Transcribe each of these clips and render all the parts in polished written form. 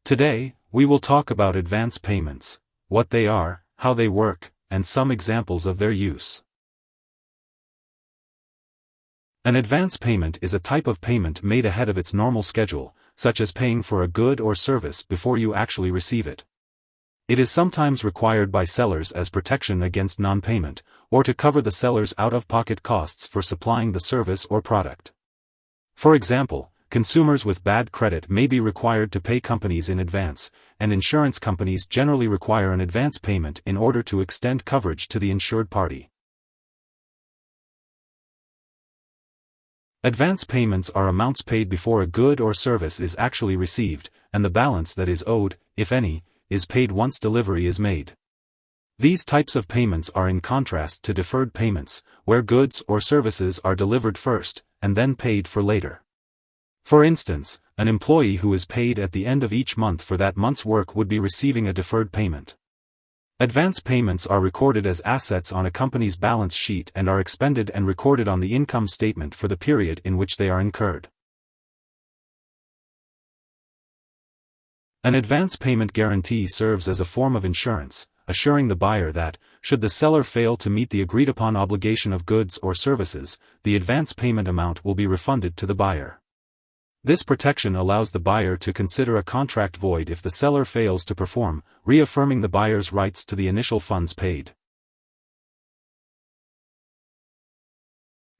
Today, we will talk about advance payments, what they are, how they work, and some examples of their use. An advance payment is a type of payment made ahead of its normal schedule, such as paying for a good or service before you actually receive it. It is sometimes required by sellers as protection against non-payment, or to cover the seller's out-of-pocket costs for supplying the service or product. For example, consumers with bad credit may be required to pay companies in advance, and insurance companies generally require an advance payment in order to extend coverage to the insured party. Advance payments are amounts paid before a good or service is actually received, and the balance that is owed, if any, is paid once delivery is made. These types of payments are in contrast to deferred payments, where goods or services are delivered first, and then paid for later. For instance, an employee who is paid at the end of each month for that month's work would be receiving a deferred payment. Advance payments are recorded as assets on a company's balance sheet and are expended and recorded on the income statement for the period in which they are incurred. An advance payment guarantee serves as a form of insurance, assuring the buyer that, should the seller fail to meet the agreed-upon obligation of goods or services, the advance payment amount will be refunded to the buyer. This protection allows the buyer to consider a contract void if the seller fails to perform, reaffirming the buyer's rights to the initial funds paid.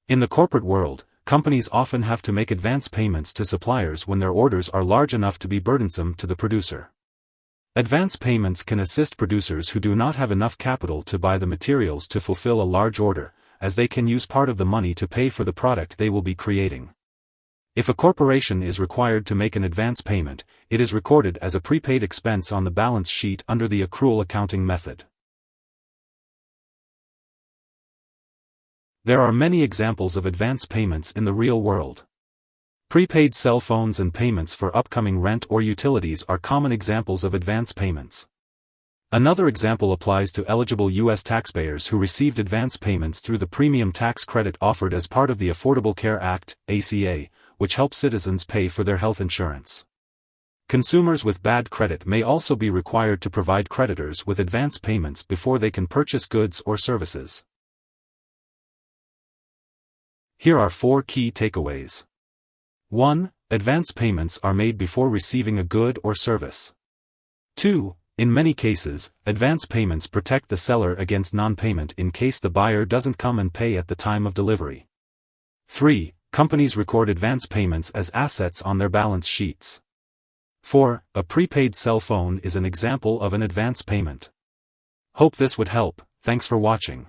In the corporate world, companies often have to make advance payments to suppliers when their orders are large enough to be burdensome to the producer. Advance payments can assist producers who do not have enough capital to buy the materials to fulfill a large order, as they can use part of the money to pay for the product they will be creating. If a corporation is required to make an advance payment, it is recorded as a prepaid expense on the balance sheet under the accrual accounting method. There are many examples of advance payments in the real world. Prepaid cell phones and payments for upcoming rent or utilities are common examples of advance payments. Another example applies to eligible U.S. taxpayers who received advance payments through the premium tax credit offered as part of the Affordable Care Act, ACA, which helps citizens pay for their health insurance. Consumers with bad credit may also be required to provide creditors with advance payments before they can purchase goods or services. Here are 4 key takeaways. 1. Advance payments are made before receiving a good or service. 2. In many cases, advance payments protect the seller against non-payment in case the buyer doesn't come and pay at the time of delivery. 3. Companies record advance payments as assets on their balance sheets. 4. A prepaid cell phone is an example of an advance payment. Hope this would help. Thanks for watching.